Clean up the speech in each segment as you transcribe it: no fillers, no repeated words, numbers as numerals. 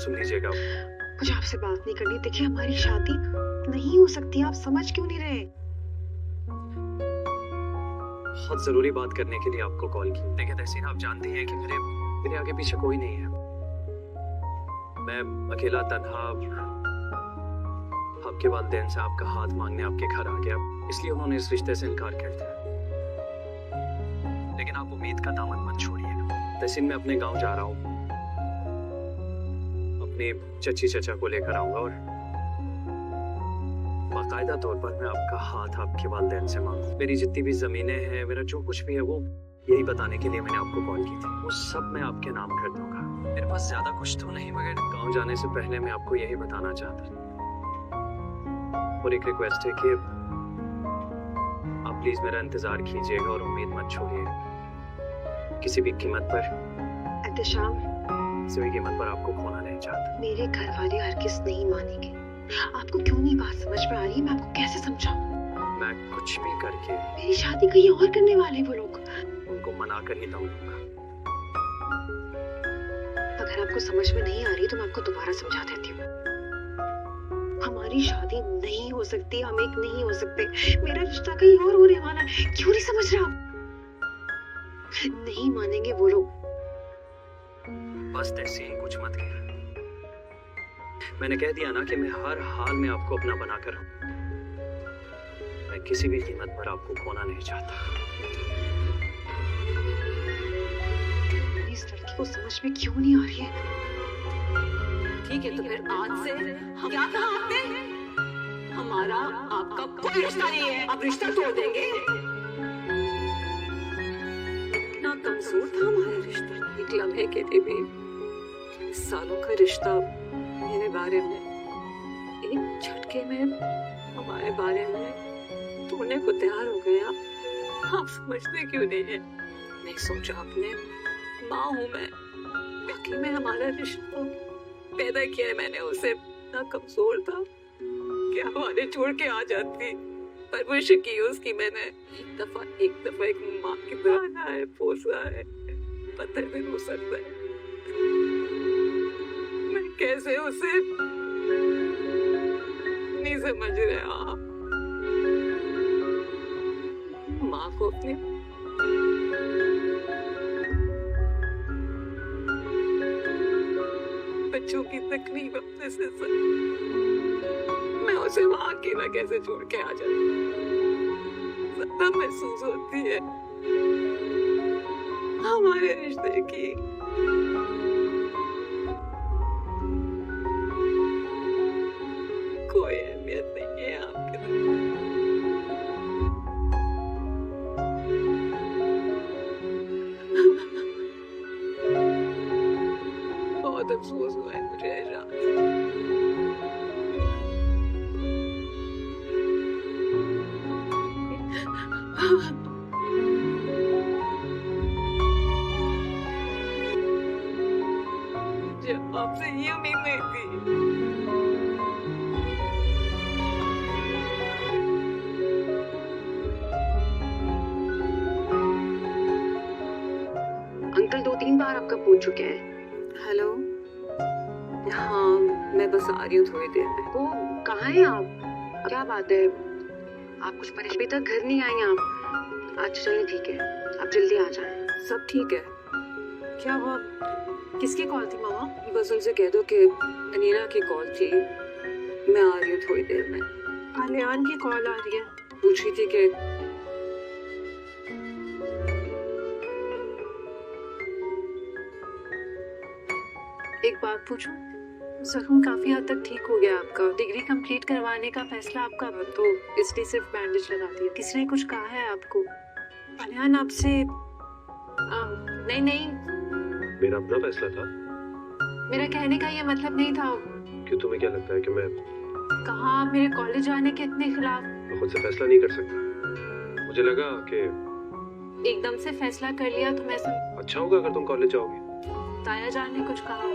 सुन लीजिएगा। मुझे आपसे बात नहीं करनी। देखिए हमारी शादी नहीं हो सकती, आप समझ क्यों नहीं रहे? बहुत जरूरी बात करने के लिए आपको कॉल की। देखिए तहसीन, आप जानती हैं कि मेरे आगे पीछे कोई नहीं है। मैं अकेला तन्हा आपके वालिदैन से आपका हाथ मांगने आपके घर आ गया, इसलिए उन्होंने इस रिश्ते से इनकार कर दिया। लेकिन आप उम्मीद का दामन मत छोड़िएगा। तहसीन, मैं अपने गांव जा रहा हूँ, अपने चची चचा को लेकर आऊंगा और बाकायदा तौर पर मैं आपका हाथ आपके वालिदैन से मांगूं। मेरी जितनी भी जमीनें हैं, मेरा जो कुछ भी है, वो यही बताने के लिए मैंने आपको कॉल की थी। वो सब मैं आपके नाम कर दूंगा। मेरे पास ज्यादा कुछ तो नहीं, मगर गांव जाने से पहले मैं आपको यही बताना चाहता था। और एक रिक्वेस्ट है कि आप प्लीज मेरा इंतजार कीजिएगा और उम्मीद मत छोड़िएगा किसी भी कीमत पर। एहतशाम, किसी भी कीमत पर आपको खोना नहीं चाहता। मेरे घर वाले हरगिज़ नहीं मानेंगे। आपको क्यों नहीं बात समझ में आ रही? मैं आपको कैसे समझाऊं? मैं कुछ भी करके मेरी शादी कहीं और करने वाले वो लोग। उनको मना कर ही दम लूंगा। अगर आपको समझ में नहीं आ रही तो मैं आपको दोबारा समझा देती हूँ। हमारी शादी नहीं हो सकती, हम एक नहीं हो सकते। मेरा रिश्ता कहीं और होने वाला है। क्यों नहीं समझ रहा? नहीं मानेंगे वो लोग। बस तहसीन, कुछ मत कह। मैंने कह दिया ना कि मैं हर हाल में आपको अपना बना कर रहूं। मैं किसी भी कीमत पर आपको खोना नहीं चाहता। इस लड़की को समझ में क्यों नहीं आ रही है? ठीक है, तो फिर आज से हम क्या कहा आपने? हमारा आपका कोई रिश्ता नहीं है, आप रिश्ता तोड़ देंगे। इतना कमजोर था हमारा रिश्ता, एक लम्हे के लिए भी। सालों का रिश्ता मेरे बारे में एक झटके में हमारे बारे में तोड़ने को तैयार हो गया। आप समझते क्यों नहीं है? नहीं सोचा आपने? माँ हूँ मैं, बाकी में हमारा रिश्ता पैदा किया है मैंने उसे। इतना कमजोर था कि हमारे छोड़ के आ जाती। परवरिश की उसकी मैंने एक दफा एक माँ की तरह आना है, पोसा है, पत्थर में हो सकता है। मैं कैसे उसे नहीं समझ रहे आप? माँ को अपने बच्चों की तकलीफ अपने से मैं उसे वहां अकेला कैसे छोड़ के आ जाती? सत्ता महसूस होती है हमारे रिश्ते की। कोई अहमियत नहीं है आपके लिए। बहुत अफसोस हुआ है मुझे एजाज। जब आपसे ये उम्मीद नहीं थी। अंकल 2-3 बार आपका पूछ चुके हैं। हेलो, हाँ मैं बस आ रही हूँ थोड़ी देर में। वो कहाँ हैं आप? क्या बात है? आप कुछ परेशान, अभी तक घर नहीं आई हैं आप? अच्छा चलिए ठीक है, आप जल्दी आ जाएं। सब ठीक है। क्या हुआ? किसकी कॉल थी मामा? बस उनसे कह दो कि अनीना की कॉल थी, मैं आ रही हूँ थोड़ी देर में। कल्याण की कॉल आ रही है। पूछ रही थी कि एक बात पूछूं? जख्म काफी हद तक ठीक हो गया आपका। डिग्री कंप्लीट करवाने का फैसला आपका, तो इसलिए सिर्फ बैंडेज लगा दिया। किसी ने कुछ कहा है आपको? कल्याण आपसे नहीं मेरा अपना फैसला था। मेरा कहने का ये मतलब नहीं था। क्यों, तुम्हें क्या लगता है कि मैं कहाँ आप मेरे कॉलेज आने के इतने खिलाफ? मैं खुद से फैसला नहीं कर सकता। मुझे लगा कि एकदम से फैसला कर लिया तो मैं अच्छा होगा अगर तुम कॉलेज जाओगी। ताया जान ने कुछ कहा?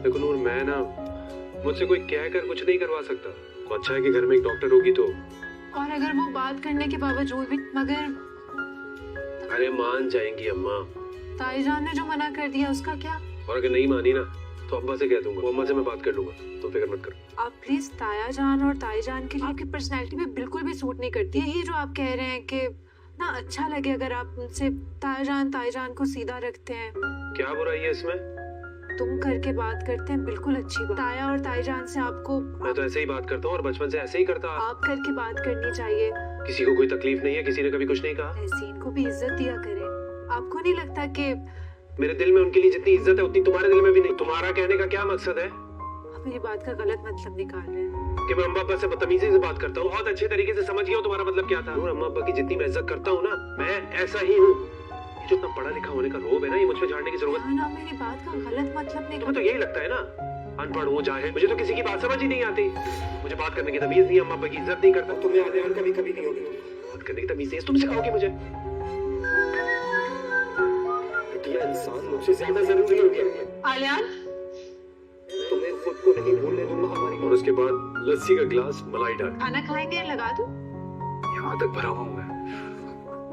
देखो नूर, मैं ना मुझसे कोई कह कर कुछ नहीं करवा सकता। तो अच्छा है कि घर में एक डॉक्टर होगी तो। और अगर वो बात करने के बावजूद भी, मगर अरे मान जाएंगी अम्मा। ताई जान ने जो मना कर दिया उसका क्या? और अगर नहीं मानी ना तो तो अम्मा से कह दूंगा, वो अम्मा से मैं बात कर लूंगा, तो फिक्र मत करो। आप प्लीज ताया जान और ताई जान के लिए आपकी पर्सनैलिटी में बिल्कुल भी सूट नहीं करती है। ये जो आप कह रहे हैं कि ना अच्छा लगे अगर आप उनसे ताई जान को सीधा रखते हैं, क्या बुराई है इसमें? तुम करके बात करते हैं, बिल्कुल अच्छी बात। ताया और ताई जान से आपको मैं तो ऐसे ही बात करता हूँ और बचपन से ऐसे ही करता। आप करके बात करनी चाहिए। किसी को कोई तकलीफ नहीं है, किसी ने कभी कुछ नहीं कहा। ऐसीन को भी इज्जत दिया करें। आपको नहीं लगता कि मेरे दिल में उनके लिए जितनी इज्जत है उतनी तुम्हारे दिल में भी नहीं। तुम्हारा कहने का क्या मकसद है? आप मेरी बात का गलत मतलब निकाल रहे हैं। कि मैं अम्मा अब्बा से बदतमीजी से बात करता हूँ। बहुत अच्छे तरीके से समझ गया हूँ तुम्हारा मतलब क्या था। और अम्मा अब्बा की जितनी मैं इज्जत करता हूँ ना, मैं ऐसा ही हूँ। ये जो इतना पढ़ा लिखा होने का रोब है ना, ये मुझ पे झाड़ने की जरूरत ना मेरी बात का गलत मतलब नहीं। तुम्हें तो यही लगता है ना, अनपढ़ हो जाए, मुझे तो किसी की बात समझ ही नहीं आती। मुझे बात करने की तमीज नहीं, अम्मा अब्बा की इज्जत नहीं करता। तुम्हें आलियान कभी कभी नहीं होगी, बात करने की तमीज नहीं, तुम सिखाओगी मुझे। इंसान मुझसे ज्यादा जरूरी हो गया। आलियान, तुम्हें खुद को नहीं भूलने दूंगा हमारी। और उसके बाद लस्सी का ग्लास मलाई डाल। खाना खाएंगे, लगा दूं? यहाँ तक भरा हुआ मैं।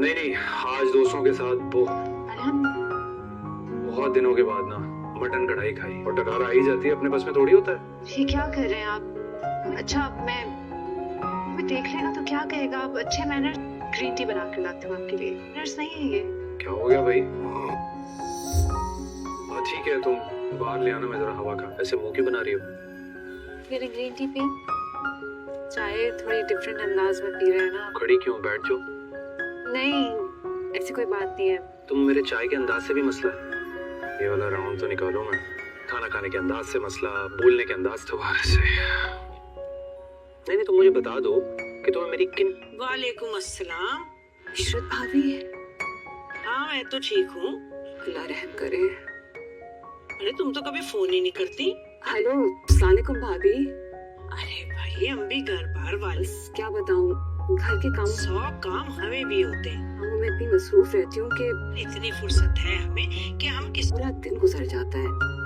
नहीं, आज दोस्तों के साथ बहुत दिनों के बाद ना मटन कढ़ाई खाई। और डकार आ ही जाती है, अपने बस में थोड़ी होता है। ये क्या कर रहे हैं आप? अच्छा, मैं देख लेना तो क्या कहेगा। आप अच्छे मैनर, ग्रीन टी बना कर लाते हो आपके लिए। मैनर्स नहीं है ये। क्या हो गया भाई? ठीक है, तुम बाहर ले आना, मैं जरा हवा खा। ऐसे मुंह क्यों बना रही हो? मेरे ग्रीन टी पी। चाय थोड़ी डिफरेंट अंदाज में पी रहे हैं ना। खड़ी क्यों? बैठ जाओ। नहीं, ऐसी कोई बात नहीं है। तुम मेरे चाय के अंदाज से भी मसला है। ये वाला राउंड तो निकालो मैं। खाना खाने के अंदाज से मसला, बोलने के अंदाज दोबारा से। नहीं, तुम मुझे बता दो कि तुम्हें मेरी किन। वालेकुम अस्सलाम। इशरत भाभी। हाँ, मैं तो ठीक हूँ, अल्लाह रहम करे। अरे तुम तो कभी फोन ही नहीं करती। हेलो, अस्सलाम वालेकुम भाभी। अरे भाई, हम भी घर बार वाले, क्या बताऊँ, घर के काम 100 काम हमें भी होते हैं। मैं इतनी मसरूफ रहती हूँ कि इतनी फुर्सत है हमें कि हम पूरा दिन गुजर जाता है।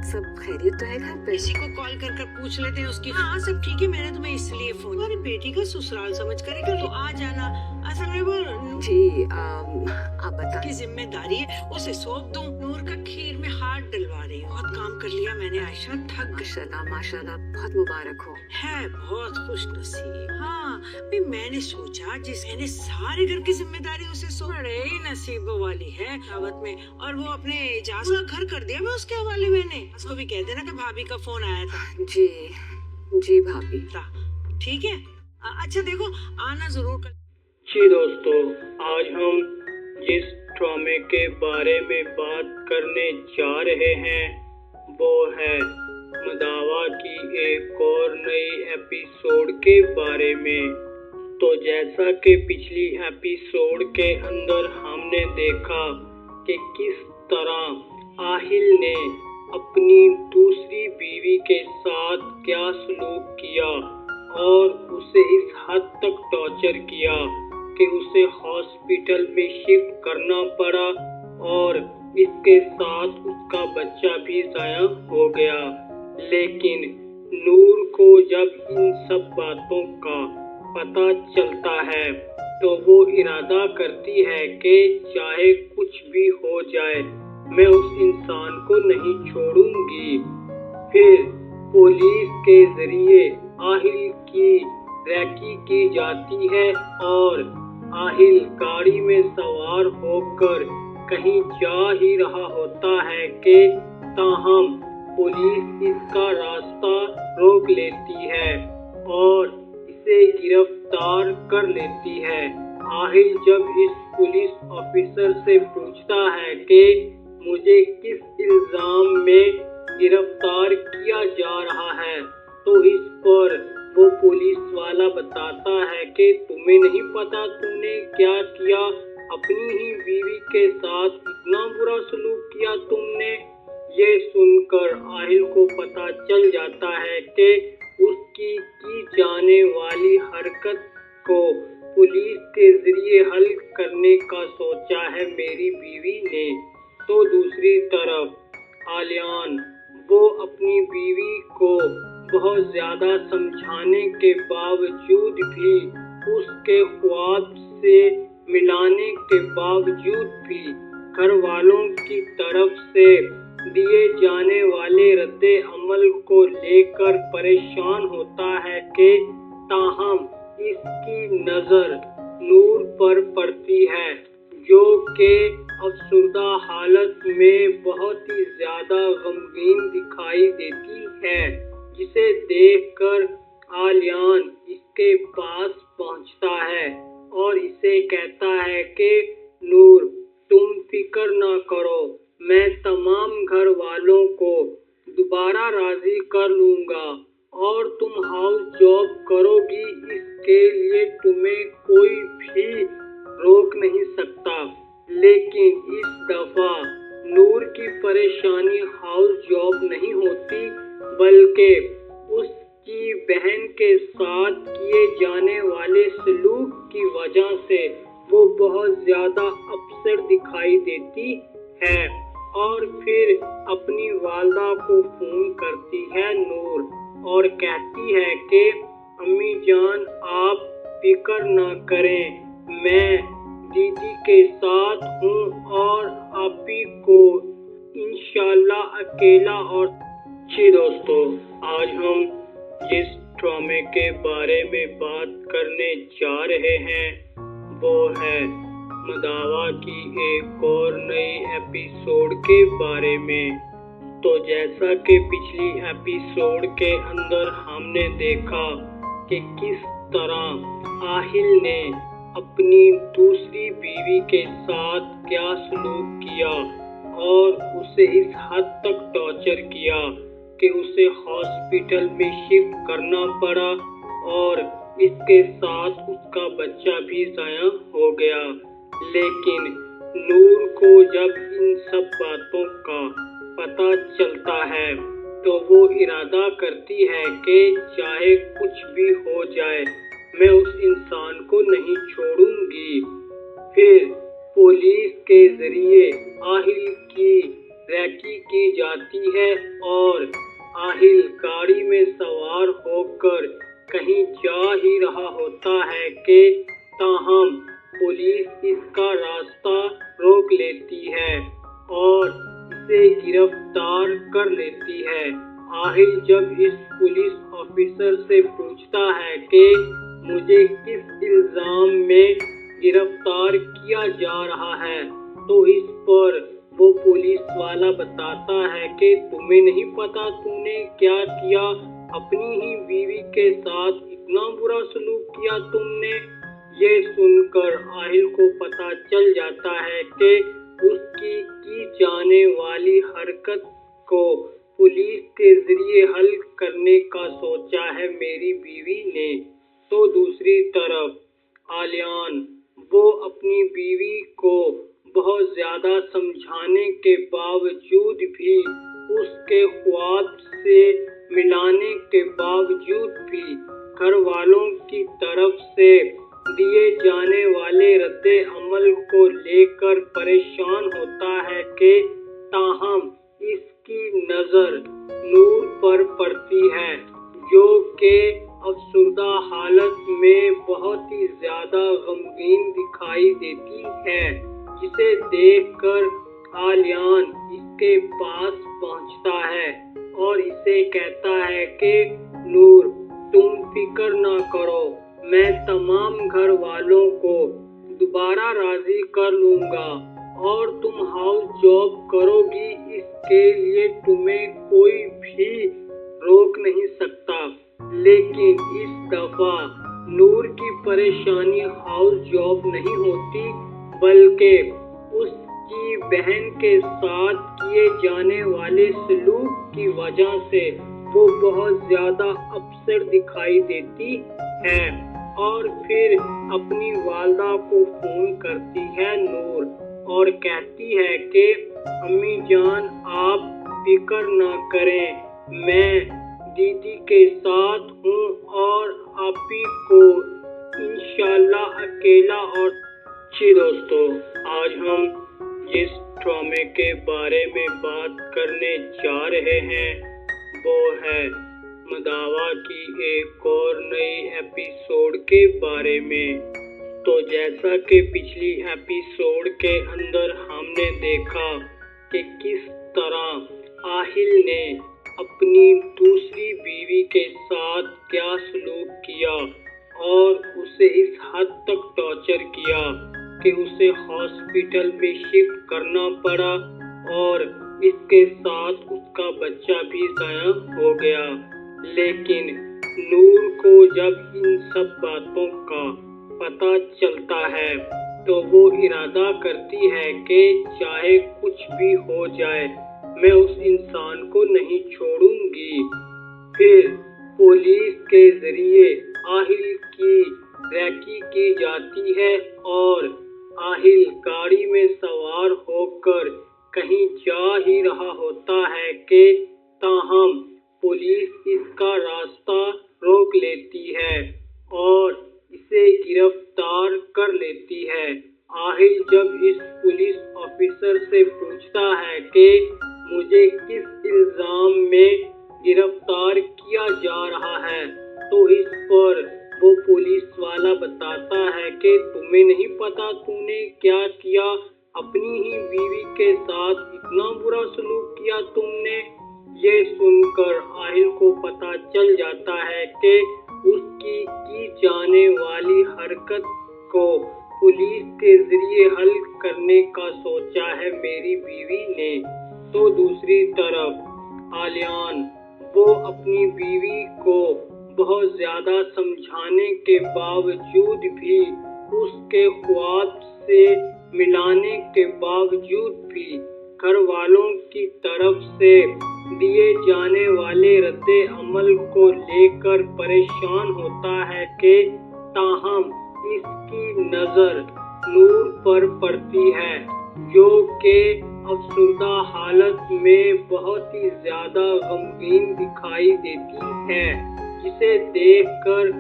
सब खैरियत तो है घर पे? किसी को कॉल कर कर पूछ लेते हैं उसकी। हाँ, सब ठीक है। मैंने तुम्हें इसलिए फोन, तुम्हारी बेटी का ससुराल समझ कर तो आ जाना। असल में वो जी आप बता की जिम्मेदारी है, उसे सौंप दूं। नूर का खीर में हाथ डलवा रही हूँ। बहुत काम कर लिया मैंने आयशा, थक। माशाल्लाह, बहुत मुबारक हो। है, बहुत खुश नसीब। हाँ, मैंने सोचा जिस मैंने सारे घर की जिम्मेदारी उसे सौंप, बड़े ही नसीबों वाली है दावत में। और वो अपने इजाजत घर कर दिया मैं उसके हवाले। मैंने उसको भी कह देना कि भाभी का फोन आया था। जी भाभी। ठीक है। अच्छा देखो, आना जरूर कर। जी दोस्तों, आज हम जिस ड्रामे के बारे में बात करने जा रहे हैं वो है मदावा की एक और नई एपिसोड के बारे में। तो जैसा कि पिछली एपिसोड के अंदर हमने देखा कि किस तरह आहिल ने अपनी दूसरी बीवी के साथ क्या सलूक किया और उसे इस हद तक टॉर्चर किया कि उसे हॉस्पिटल में शिफ्ट करना पड़ा और इसके साथ उसका बच्चा भी ज़ाया हो गया। लेकिन नूर को जब इन सब बातों का पता चलता है तो वो इरादा करती है कि चाहे कुछ भी हो जाए मैं उस इंसान को नहीं छोड़ूंगी। फिर पुलिस के जरिए आहिल की रैकी की जाती है और आहिल गाड़ी में सवार होकर कहीं जा ही रहा होता है कि ताहम पुलिस इसका रास्ता रोक लेती है और इसे गिरफ्तार कर लेती है। आहिल जब इस पुलिस ऑफिसर से पूछता है कि मुझे किस इल्जाम में गिरफ्तार किया जा रहा है तो इस पर वो पुलिस वाला बताता है कि तुम्हें नहीं पता तुमने क्या किया, अपनी ही बीवी के साथ इतना बुरा सलूक किया तुमने। ये सुनकर आहिल को पता चल जाता है कि उसकी की जाने वाली हरकत को पुलिस के जरिए हल करने का सोचा है मेरी बीवी ने। तो दूसरी तरफ आलियान, वो अपनी बीवी को बहुत ज़्यादा समझाने के बावजूद भी, उसके ख्वाब से मिलाने के बावजूद भी घर वालों की तरफ से दिए जाने वाले रद्दे अमल को लेकर परेशान होता है कि ताहम इसकी नजर नूर पर पड़ती है, जो कि अफसुर्दा हालत में बहुत ही ज्यादा गमगीन दिखाई देती है, जिसे देखकर आलियान इसके पास पहुंचता है और इसे कहता है कि नूर, तुम फिक्र ना करो, मैं तमाम घर वालों को दोबारा राजी कर लूंगा और तुम हाउस जॉब करोगी, इसके लिए तुम्हें कोई भी रोक नहीं सकता। लेकिन इस दफा नूर की परेशानी हाउस जॉब नहीं होती, बल्कि उसकी बहन के साथ किए जाने वाले सलूक की वजह से वो बहुत ज्यादा अपसेट दिखाई देती है। और फिर अपनी वालदा को फोन करती है नूर और कहती है कि अम्मी जान, आप फिक्र ना करें, मैं दीदी के साथ हूँ और आपी को इंशाल्लाह अकेला और जी दोस्तों, आज हम जिस ड्रामे के बारे में बात करने जा रहे हैं वो है मदावा की एक और नई एपिसोड के बारे में। तो जैसा कि पिछली एपिसोड के अंदर हमने देखा कि किस तरह आहिल ने अपनी दूसरी बीवी के साथ क्या सलूक किया और उसे इस हद तक टॉर्चर किया कि उसे हॉस्पिटल में शिफ्ट करना पड़ा और इसके साथ उसका बच्चा भी ज़ाया हो गया। लेकिन नूर को जब इन सब बातों का पता चलता है तो वो इरादा करती है कि चाहे कुछ भी हो जाए, मैं उस इंसान को नहीं छोड़ूंगी। फिर पुलिस के जरिए आहिल की रैकी की जाती है और आहिल गाड़ी में सवार होकर कहीं जा ही रहा होता है कि ताहम पुलिस इसका रास्ता रोक लेती है और इसे गिरफ्तार कर लेती है। आहिल जब इस पुलिस ऑफिसर से पूछता है कि मुझे किस इल्जाम में गिरफ्तार किया जा रहा है, तो इस पर वो पुलिस वाला बताता है कि तुम्हें नहीं पता तुमने क्या किया, अपनी ही बीवी के साथ इतना बुरा सलूक किया तुमने। ये सुनकर आहिल को पता चल जाता है कि उसकी की जाने वाली हरकत को पुलिस के जरिए हल करने का सोचा है मेरी बीवी ने। तो दूसरी तरफ आलियान, वो अपनी बीवी को बहुत ज्यादा समझाने के बावजूद भी, उसके ख्वाब से मिलाने के बावजूद भी घर वालों की तरफ से दिए जाने वाले रद्दे अमल को लेकर परेशान होता है कि ताहम इसकी नजर नूर पर पड़ती है, जो कि अफसुर्दा हालत में बहुत ही ज्यादा गमगीन दिखाई देती है, जिसे देखकर आलियान इसके पास पहुंचता है और इसे कहता है कि नूर, तुम फिक्र ना करो, मैं तमाम घर वालों को दोबारा राजी कर लूंगा और तुम हाउस जॉब करोगी, इसके लिए तुम्हें कोई भी रोक नहीं सकता। लेकिन इस दफा नूर की परेशानी हाउस जॉब नहीं होती, बल्कि उसकी बहन के साथ किए जाने वाले सलूक की वजह से वो बहुत ज्यादा अपसेट दिखाई देती है। और फिर अपनी वालदा को फोन करती है नूर और कहती है कि अम्मी जान, आप फिक्र ना करें, मैं दीदी के साथ हूँ और आपी को इंशाल्लाह अकेला और जी दोस्तों, आज हम जिस ड्रामे के बारे में बात करने जा रहे हैं वो है मदावा की एक और नई एपिसोड के बारे में। तो जैसा कि पिछली एपिसोड के अंदर हमने देखा कि किस तरह आहिल ने अपनी दूसरी बीवी के साथ क्या सलूक किया और उसे इस हद तक टॉर्चर किया कि उसे हॉस्पिटल में शिफ्ट करना पड़ा और इसके साथ उसका बच्चा भी ज़ाया हो गया। लेकिन नूर को जब इन सब बातों का पता चलता है तो वो इरादा करती है कि चाहे कुछ भी हो जाए मैं उस इंसान को नहीं छोड़ूंगी। फिर पुलिस के जरिए आहिल की रैकी की जाती है और आहिल गाड़ी में सवार होकर कहीं जा ही रहा होता है कि ताहम पुलिस इसका रास्ता रोक लेती है और इसे गिरफ्तार कर लेती है। आहिल जब इस पुलिस ऑफिसर से पूछता है कि मुझे किस इल्जाम में गिरफ्तार किया जा रहा है तो इस पर वो पुलिस वाला बताता है कि तुम्हें नहीं पता तूने क्या किया, अपनी ही बीवी के साथ इतना बुरा सलूक किया तुमने। ये सुनकर आहिल को पता चल जाता है कि उसकी की जाने वाली हरकत को पुलिस के जरिए हल करने का सोचा है मेरी बीवी ने। तो दूसरी तरफ आलियान वो अपनी बीवी को बहुत ज्यादा समझाने के बावजूद भी उसके ख्वाब से मिलाने के बावजूद भी घर वालों की तरफ से दिए जाने वाले रद्दे अमल को लेकर परेशान होता है कि ताहम इसकी नजर नूर पर पड़ती है जो कि अफसुर्दा हालत में बहुत ही ज्यादा गमगीन दिखाई देती है, जिसे देखकर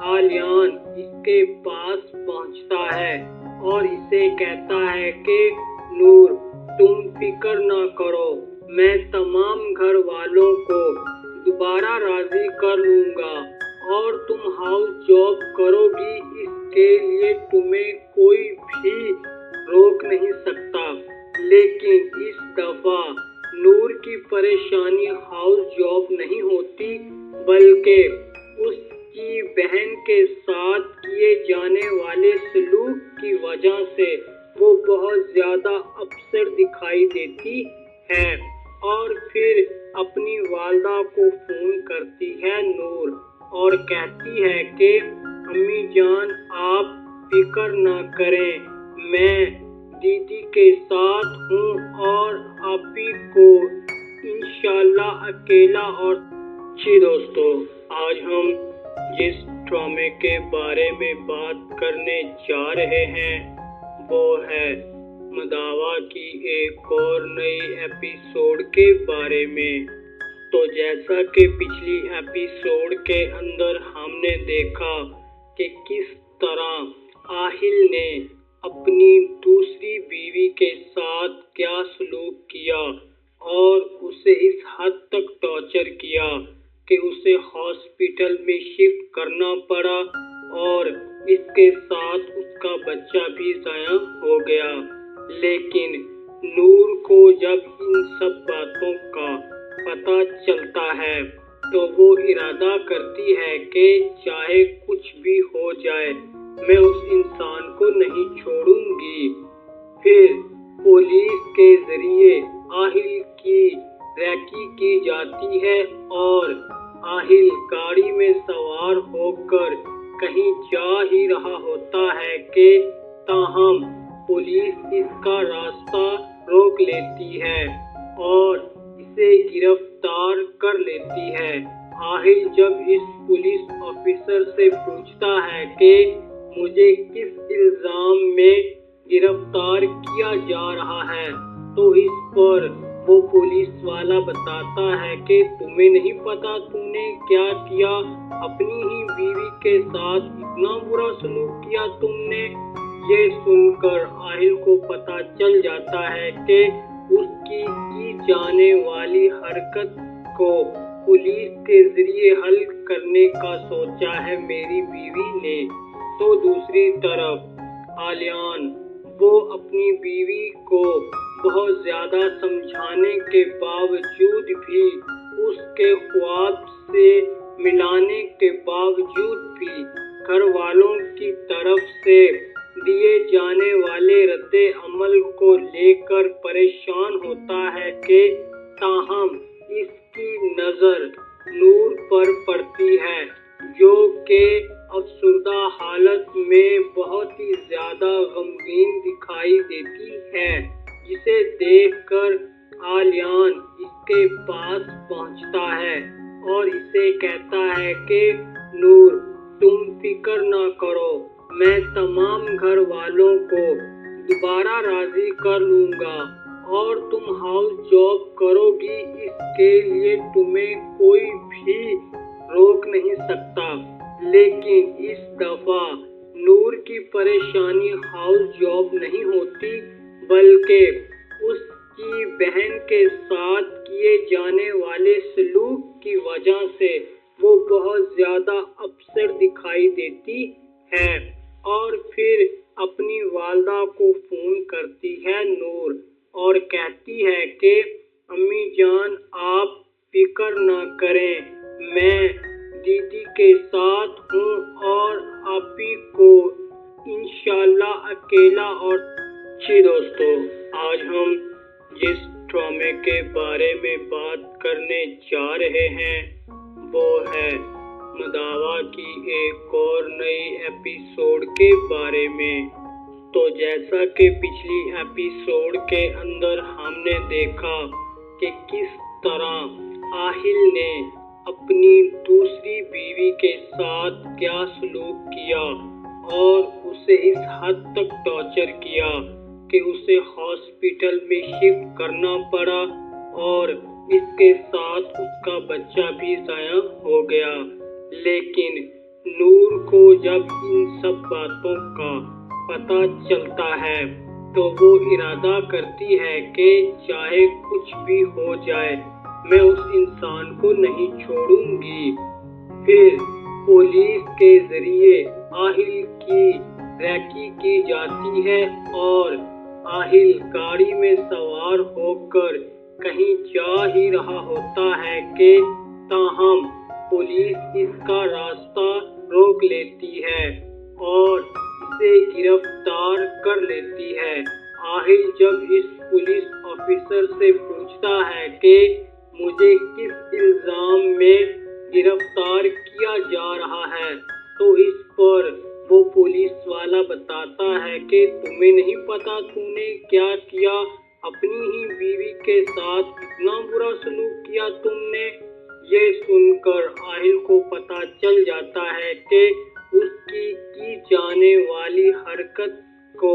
आलियान इसके पास पहुंचता है और इसे कहता है कि नूर तुम फिक्र ना करो, मैं तमाम घर वालों को दोबारा राजी कर लूंगा और तुम हाउस जॉब करोगी, इसके लिए तुम्हें कोई भी रोक नहीं सकता। लेकिन इस दफा नूर की परेशानी हाउस जॉब नहीं होती बल्कि उसकी बहन के साथ किए जाने वाले सलूक की वजह से वो बहुत ज्यादा अपसेट दिखाई देती है और फिर अपनी वालदा को फोन करती है नूर और कहती है कि अम्मी जान आप फिक्र ना करें, मैं दीदी के साथ हूँ और आपी को इंशाल्लाह अकेला और जी दोस्तों, आज हम जिस ड्रामे के बारे में बात करने जा रहे हैं वो है मदावा की एक और नई एपिसोड के बारे में। तो जैसा कि पिछली एपिसोड के अंदर हमने देखा कि किस तरह आहिल ने अपनी दूसरी बीवी के साथ क्या सलूक किया और उसे इस हद तक टॉर्चर किया कि उसे हॉस्पिटल में शिफ्ट करना पड़ा और इसके साथ उसका बच्चा भी ज़ाया हो गया। लेकिन नूर को जब इन सब बातों का पता चलता है तो वो इरादा करती है कि चाहे कुछ भी हो जाए मैं उस इंसान को नहीं छोड़ूंगी। फिर पुलिस के जरिए आहिल की रैकी की जाती है और आहिल गाड़ी में सवार होकर कहीं जा ही रहा होता है कि ताहम पुलिस इसका रास्ता रोक लेती है और इसे गिरफ्तार कर लेती है। आहिल जब इस पुलिस ऑफिसर से पूछता है कि मुझे किस इल्जाम में गिरफ्तार किया जा रहा है तो इस पर वो पुलिस वाला बताता है कि तुम्हें नहीं पता तूने क्या किया, अपनी ही बीवी के साथ इतना बुरा सलूक किया तुमने। ये सुनकर आहिल को पता चल जाता है कि उसकी की जाने वाली हरकत को पुलिस के जरिए हल करने का सोचा है मेरी बीवी ने। तो दूसरी तरफ आलियान वो अपनी बीवी को बहुत ज़्यादा समझाने के बावजूद भी, उसके ख्वाब से मिलाने के बावजूद भी घर वालों की तरफ से दिए जाने वाले रद्दे अमल को लेकर परेशान होता है कि ताहम इसकी नज़र नूर पर पड़ती है, जो कि अफसरदा हालत में बहुत ही ज़्यादा गमगीन दिखाई देती है, जिसे देखकर आलियान इसके पास पहुंचता है और इसे कहता है कि नूर, तुम फिक्र ना करो, मैं तमाम घर वालों को दोबारा राजी कर लूँगा और तुम हाउस जॉब करोगी, इसके लिए तुम्हें कोई भी रोक नहीं सकता। लेकिन इस दफ़ा नूर की परेशानी हाउस जॉब नहीं होती, बल्कि उसकी बहन के साथ किए जाने वाले सलूक की वजह से वो बहुत ज़्यादा अपसेट दिखाई देती है। और फिर अपनी वालदा को फ़ोन करती है नूर और कहती है कि अम्मी जान, आप फिक्र ना करें, मैं दीदी के साथ हूँ और आपी को इंशाल्लाह अकेला और जी दोस्तों, आज हम जिस ड्रामे के बारे में बात करने जा रहे हैं वो है मदावा की एक और नई एपिसोड के बारे में। तो जैसा कि पिछली एपिसोड के अंदर हमने देखा कि किस तरह आहिल ने अपनी दूसरी बीवी के साथ क्या सलूक किया और उसे इस हद तक टॉर्चर किया कि उसे हॉस्पिटल में शिफ्ट करना पड़ा और इसके साथ उसका बच्चा भी ज़ाया हो गया। लेकिन नूर को जब इन सब बातों का पता चलता है तो वो इरादा करती है कि चाहे कुछ भी हो जाए, मैं उस इंसान को नहीं छोड़ूंगी। फिर पुलिस के जरिए आहिल की रैकी की जाती है और आहिल गाड़ी में सवार होकर कहीं जा ही रहा होता है कि ताहम पुलिस इसका रास्ता रोक लेती है और इसे गिरफ्तार कर लेती है। आहिल जब इस पुलिस ऑफिसर से पूछता है कि मुझे किस इल्जाम में गिरफ्तार किया जा रहा है, तो इस पर वो पुलिस वाला बताता है कि तुम्हें नहीं पता तूने क्या किया, अपनी ही बीवी के साथ इतना बुरा सलूक किया तुमने। ये सुनकर आहिल को पता चल जाता है कि उसकी की जाने वाली हरकत को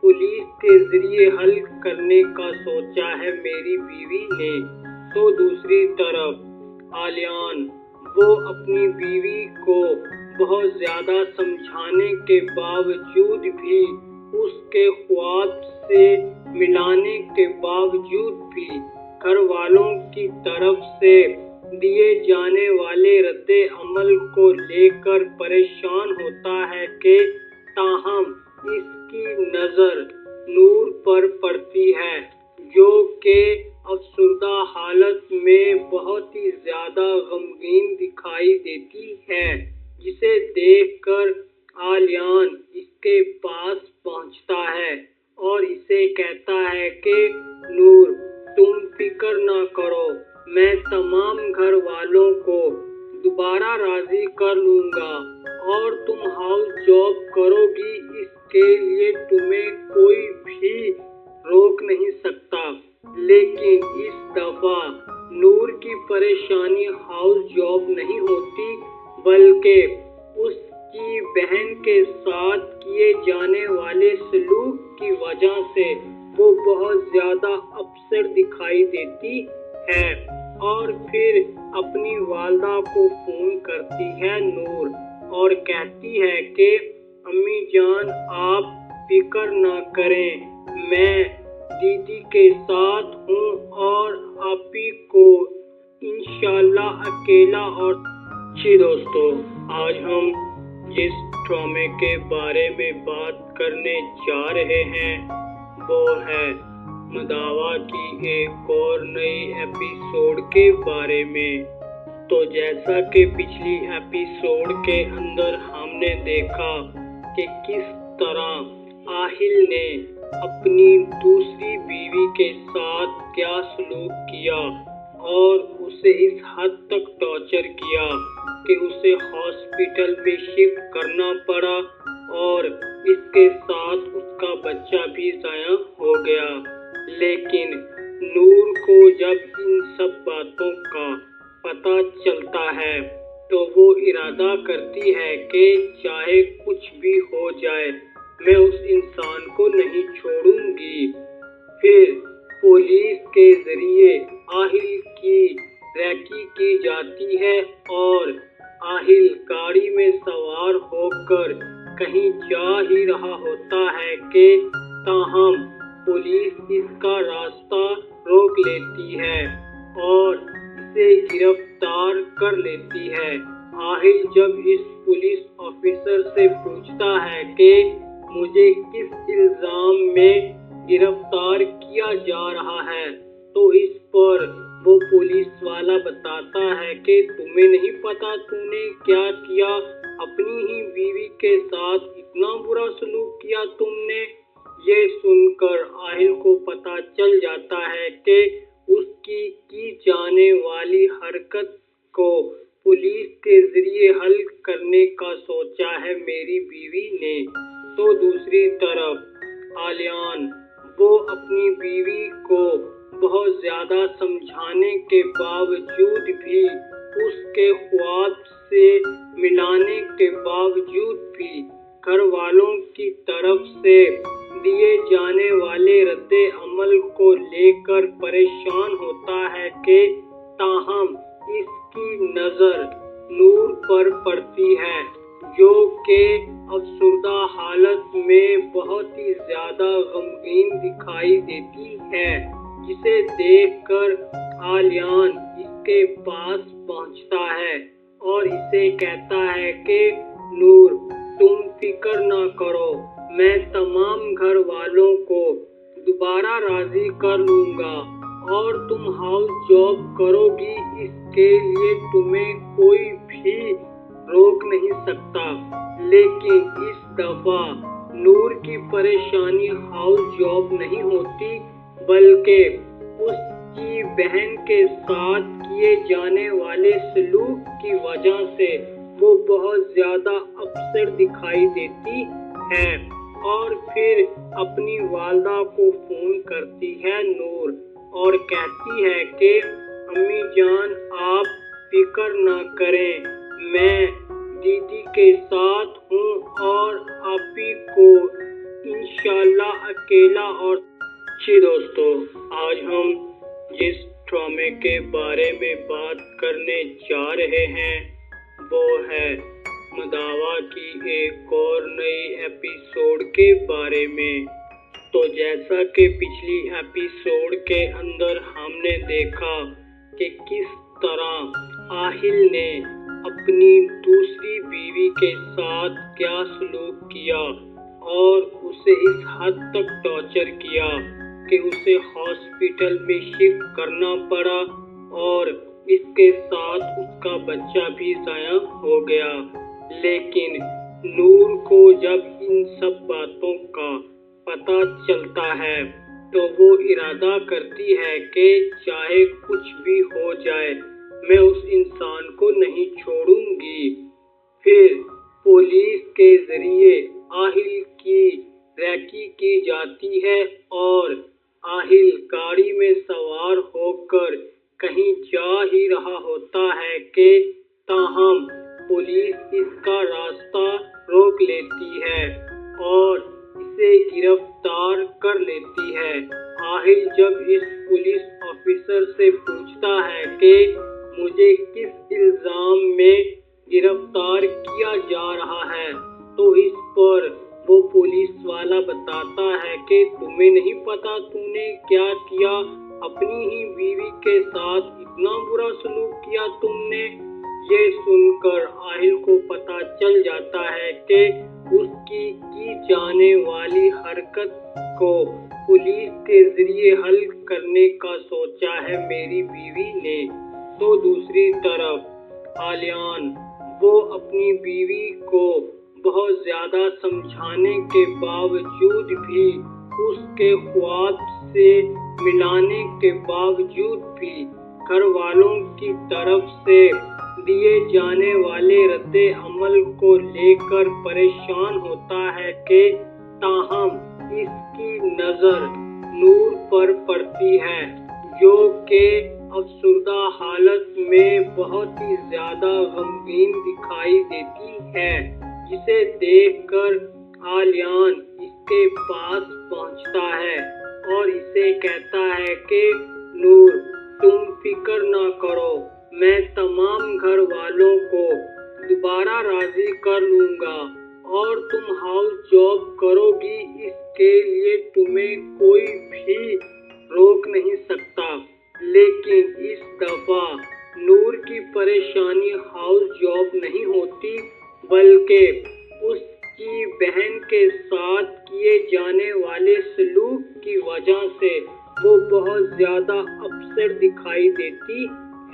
पुलिस के जरिए हल करने का सोचा है मेरी बीवी ने। तो दूसरी तरफ आलियान वो अपनी बीवी को बहुत ज़्यादा समझाने के बावजूद भी, उसके ख्वाब से मिलाने के बावजूद भी घर वालों की तरफ से दिए जाने वाले रद्दे अमल को लेकर परेशान होता है कि ताहम इसकी नज़र नूर पर पड़ती है, जो कि अफसरदा हालत में बहुत ही ज़्यादा गमगीन दिखाई देती है, जिसे देखकर आलियान इसके पास पहुंचता है और इसे कहता है कि नूर, तुम फिक्र ना करो, मैं तमाम घर वालों को दोबारा राजी कर लूँगा और तुम हाउस जॉब करोगी, इसके लिए तुम्हें कोई भी रोक नहीं सकता। लेकिन इस दफ़ा नूर की परेशानी हाउस जॉब नहीं होती, बल्कि उसकी बहन के साथ किए जाने वाले सलूक की वजह से वो बहुत ज़्यादा अपसेट दिखाई देती है। और फिर अपनी वालदा को फ़ोन करती है नूर और कहती है कि अम्मी जान, आप फिक्र ना करें, मैं दीदी के साथ हूँ और आपी को इंशाल्लाह अकेला और जी दोस्तों, आज हम जिस ड्रामे के बारे में बात करने जा रहे हैं वो है मदावा की एक और नई एपिसोड के बारे में। तो जैसा कि पिछली एपिसोड के अंदर हमने देखा कि किस तरह आहिल ने अपनी दूसरी बीवी के साथ क्या सलूक किया और उसे इस हद तक टॉर्चर किया कि उसे हॉस्पिटल में शिफ्ट करना पड़ा और इसके साथ उसका बच्चा भी ज़ाया हो गया। लेकिन नूर को जब इन सब बातों का पता चलता है तो वो इरादा करती है कि चाहे कुछ भी हो जाए मैं उस इंसान को नहीं छोड़ूंगी। फिर पुलिस के जरिए आहिल की रैकी की जाती है और आहिल गाड़ी में सवार होकर कहीं जा ही रहा होता है कि ताहम पुलिस इसका रास्ता रोक लेती है और इसे गिरफ्तार कर लेती है। आहिल जब इस पुलिस ऑफिसर से पूछता है कि मुझे किस इल्जाम में गिरफ्तार किया जा रहा है तो इस पर वो पुलिस वाला बताता है कि तुम्हें नहीं पता तूने क्या किया, अपनी ही बीवी के साथ इतना बुरा सलूक किया तुमने। ये सुनकर आहिल को पता चल जाता है कि उसकी की जाने वाली हरकत को पुलिस के जरिए हल करने का सोचा है मेरी बीवी ने। तो दूसरी तरफ आलियान वो अपनी बीवी को बहुत ज्यादा समझाने के बावजूद भी उसके ख्वाब से मिलाने के बावजूद भी घर वालों की तरफ से दिए जाने वाले रद्दे अमल को लेकर परेशान होता है कि ताहम इसकी नजर नूर पर पड़ती है जो कि अफसुर्दा हालत में बहुत ही ज्यादा गमगीन दिखाई देती है, जिसे देखकर आलियान इसके पास पहुंचता है और इसे कहता है कि नूर तुम फिक्र ना करो, मैं तमाम घर वालों को दोबारा राजी कर लूंगा और तुम हाउस जॉब करोगी, इसके लिए तुम्हें कोई भी रोक नहीं सकता। लेकिन इस दफा नूर की परेशानी हाउस जॉब नहीं होती बल्कि उसकी बहन के साथ किए जाने वाले सलूक की वजह से वो बहुत ज्यादा अपसेट दिखाई देती है और फिर अपनी वालदा को फोन करती है नूर और कहती है कि अम्मी जान आप फिक्र ना करें, मैं दीदी के साथ हूँ और आप ही को इंशाल्लाह अकेला और। जी दोस्तों, आज हम जिस ड्रामे के बारे में बात करने जा रहे हैं वो है मदावा की एक और नई एपिसोड के बारे में। तो जैसा कि पिछली एपिसोड के अंदर हमने देखा कि किस तरह आहिल ने अपनी दूसरी बीवी के साथ क्या सलूक किया और उसे इस हद तक टॉर्चर किया कि उसे हॉस्पिटल में शिफ्ट करना पड़ा और इसके साथ उसका बच्चा भी ज़ाया हो गया। लेकिन नूर को जब इन सब बातों का पता चलता है तो वो इरादा करती है कि चाहे कुछ भी हो जाए मैं उस इंसान को नहीं छोड़ूंगी। फिर पुलिस के जरिए आहिल की रैकी की जाती है और आहिल गाड़ी में सवार होकर कहीं जा ही रहा होता है कि ताहम पुलिस इसका रास्ता रोक लेती है और इसे गिरफ्तार कर लेती है। आहिल जब इस पुलिस ऑफिसर से पूछता है कि मुझे किस इल्जाम में गिरफ्तार किया जा रहा है तो इस पर वो पुलिस वाला बताता है कि तुम्हें नहीं पता तूने क्या किया, अपनी ही बीवी के साथ इतना बुरा सलूक किया तुमने। ये सुनकर आहिल को पता चल जाता है कि उसकी की जाने वाली हरकत को पुलिस के जरिए हल करने का सोचा है मेरी बीवी ने। तो दूसरी तरफ आलियान, वो अपनी बीवी को बहुत ज्यादा समझाने के बावजूद भी, उसके ख्वाब से मिलाने के बावजूद भी घर वालों की तरफ से दिए जाने वाले रद्दे अमल को लेकर परेशान होता है कि ताहम इसकी नजर नूर पर पड़ती है, जो कि अफसुर्दा हालत में बहुत ही ज्यादा गमगीन दिखाई देती है, जिसे देखकर आलियान इसके पास पहुंचता है और इसे कहता है कि नूर, तुम फिक्र ना करो, मैं तमाम घर वालों को दोबारा राजी कर लूंगा और तुम हाउस जॉब करोगी, इसके लिए तुम्हें कोई भी रोक नहीं सकता। लेकिन इस दफा नूर की परेशानी हाउस जॉब नहीं होती, बल्कि उसकी बहन के साथ किए जाने वाले सलूक की वजह से वो बहुत ज्यादा अपसेट दिखाई देती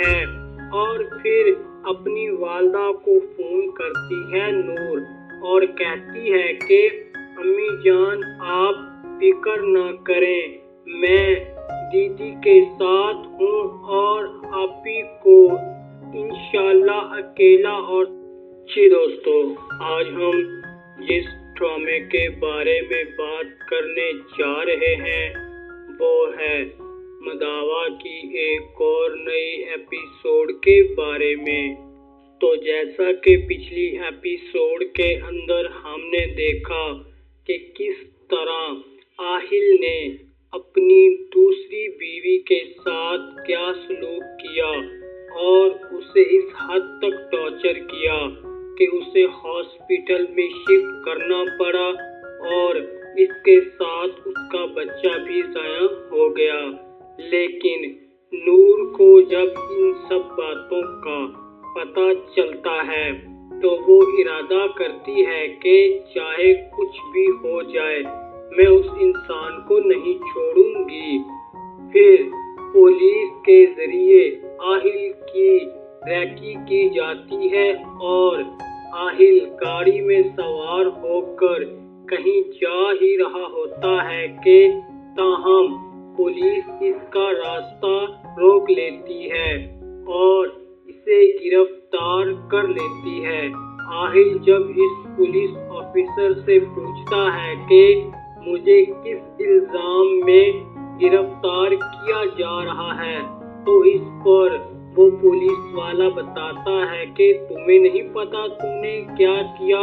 है। और फिर अपनी वालदा को फोन करती है नूर और कहती है कि अम्मी जान, आप फिक्र ना करें, मैं दीदी के साथ हूँ और आपी को इंशाल्लाह अकेला और। जी दोस्तों, आज हम जिस ड्रामे के बारे में बात करने जा रहे हैं वो है मदावा की एक और नई एपिसोड के बारे में। तो जैसा कि पिछली एपिसोड के अंदर हमने देखा कि किस तरह आहिल ने अपनी दूसरी बीवी के साथ क्या सलूक किया और उसे इस हद तक टॉर्चर किया कि उसे हॉस्पिटल में शिफ्ट करना पड़ा और इसके साथ उसका बच्चा भी ज़ाया हो गया। लेकिन नूर को जब इन सब बातों का पता चलता है तो वो इरादा करती है कि चाहे कुछ भी हो जाए, मैं उस इंसान को नहीं छोड़ूंगी। फिर पुलिस के जरिए आहिल की रैकी की जाती है और आहिल गाड़ी में सवार होकर कहीं जा ही रहा होता है कि ताहम पुलिस इसका रास्ता रोक लेती है और इसे गिरफ्तार कर लेती है। आहिल जब इस पुलिस ऑफिसर से पूछता है कि मुझे किस इल्जाम में गिरफ्तार किया जा रहा है, तो इस पर वो पुलिस वाला बताता है कि तुम्हें नहीं पता तुमने क्या किया,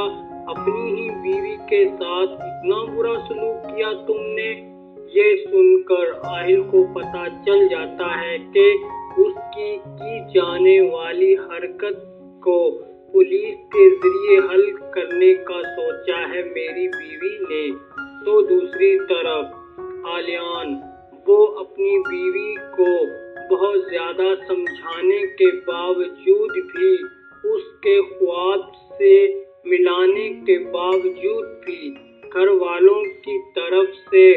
अपनी ही बीवी के साथ इतना बुरा सलूक किया तुमने। ये सुनकर आहिल को पता चल जाता है कि उसकी की जाने वाली हरकत को पुलिस के जरिए हल करने का सोचा है मेरी बीवी ने। तो दूसरी तरफ आलियान, वो अपनी बीवी को बहुत ज्यादा समझाने के बावजूद भी, उसके ख्वाब से मिलाने के बावजूद भी घर वालों की तरफ से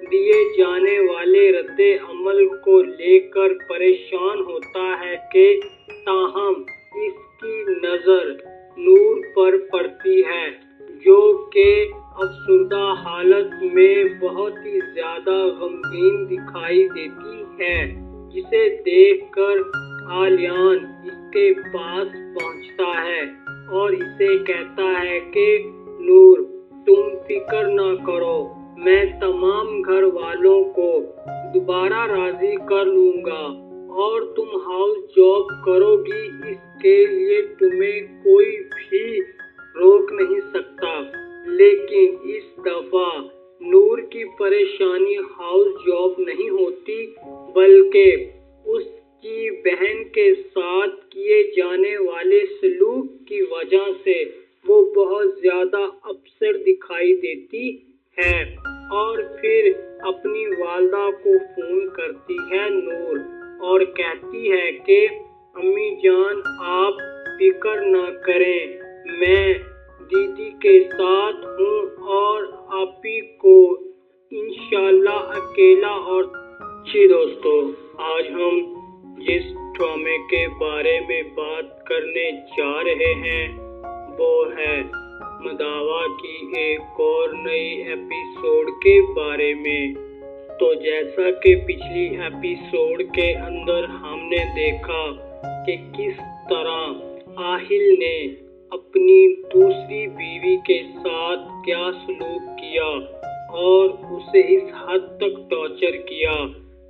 दिए जाने वाले रद्दे अमल को लेकर परेशान होता है कि ताहम इसकी नजर नूर पर पड़ती है, जो कि अफसुर्दा हालत में बहुत ही ज्यादा गमगीन दिखाई देती है, जिसे देखकर आलियान इसके पास पहुंचता है और इसे कहता है कि नूर, तुम फिक्र ना करो, मैं तमाम घर वालों को दोबारा राजी कर लूंगा और तुम हाउस जॉब करोगी, इसके लिए तुम्हें कोई भी रोक नहीं सकता। लेकिन इस दफा नूर की परेशानी हाउस जॉब नहीं होती, बल्कि उसकी बहन के साथ किए जाने वाले सलूक की वजह से वो बहुत ज्यादा अपसेट दिखाई देती है। और फिर अपनी वालदा को फोन करती है नूर और कहती है कि अम्मी जान, आप फिक्र ना करें, मैं दीदी के साथ हूँ और आप ही को इंशाल्लाह अकेला और जी दोस्तों, आज हम जिस ड्रामे के बारे में बात करने जा रहे हैं वो है मदावा की एक और नई एपिसोड के बारे में। तो जैसा कि पिछली एपिसोड के अंदर हमने देखा कि किस तरह आहिल ने अपनी दूसरी बीवी के साथ क्या सलूक किया और उसे इस हद तक टॉर्चर किया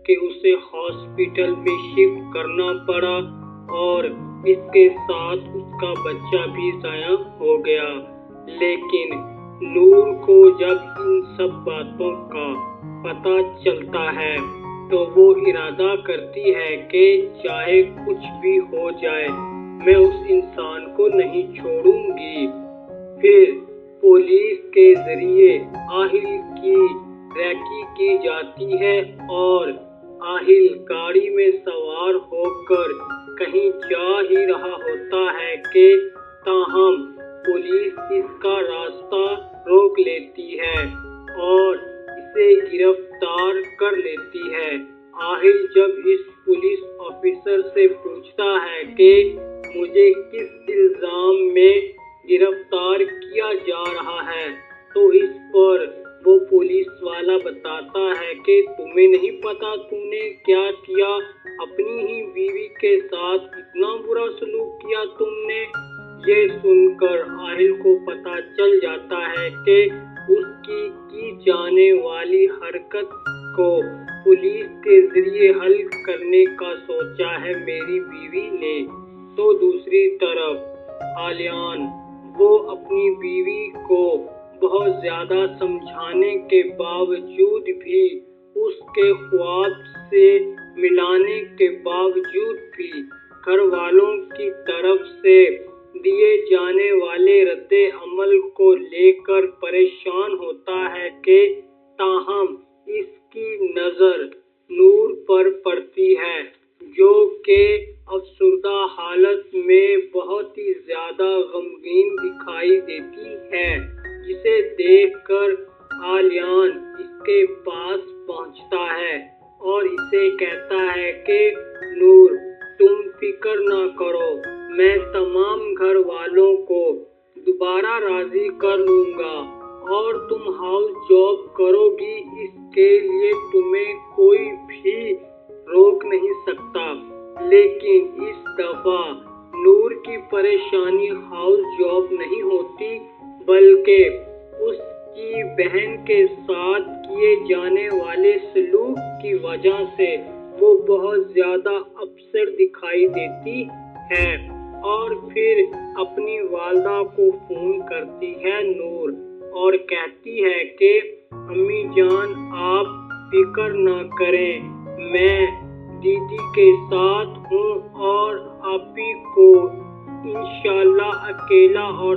कि उसे हॉस्पिटल में शिफ्ट करना पड़ा और इसके साथ उसका बच्चा भी ज़ाया हो गया। लेकिन नूर को जब इन सब बातों का पता चलता है तो वो इरादा करती है कि चाहे कुछ भी हो जाए मैं उस इंसान को नहीं छोड़ूंगी। फिर पुलिस के जरिए आहिल की रैकी की जाती है और आहिल गाड़ी में सवार होकर कहीं जा ही रहा होता है कि ताहम पुलिस इसका रास्ता रोक लेती है और इसे गिरफ्तार कर लेती है। आहिल जब इस पुलिस ऑफिसर से पूछता है कि मुझे किस इल्जाम में गिरफ्तार किया जा रहा है तो इस पर वो पुलिस वाला बताता है कि तुम्हें नहीं पता तुमने क्या किया, अपनी ही बीवी के साथ इतना बुरा सलूक किया तुमने। ये सुनकर आहिल को पता चल जाता है कि उसकी की जाने वाली हरकत को पुलिस के जरिए हल करने का सोचा है मेरी बीवी ने। तो दूसरी तरफ आलियान वो अपनी बीवी को बहुत ज्यादा समझाने के बावजूद भी उसके ख्वाब से मिलाने के बावजूद भी घर वालों की तरफ से दिए जाने वाले रद्दे अमल को लेकर परेशान होता है कि ताहम इसकी नजर नूर पर पड़ती है जो कि अफसुर्दा हालत में बहुत ही ज्यादा गमगीन दिखाई देती है, जिसे देखकर आलियान इसके पास पहुंचता है और इसे कहता है कि नूर तुम फिक्र ना करो, मैं तमाम घर वालों को दोबारा राजी कर लूंगा और तुम हाउस जॉब करोगी, इसके लिए तुम्हें कोई भी रोक नहीं सकता। लेकिन इस दफा नूर की परेशानी हाउस जॉब नहीं होती बल्कि उसकी बहन के साथ किए जाने वाले सलूक की वजह से वो बहुत ज्यादा अपसेट दिखाई देती है और फिर अपनी वालदा को फोन करती है नूर और कहती है कि अम्मी जान आप फिक्र ना करें, मैं दीदी के साथ हूँ और आप ही को इंशाल्लाह अकेला और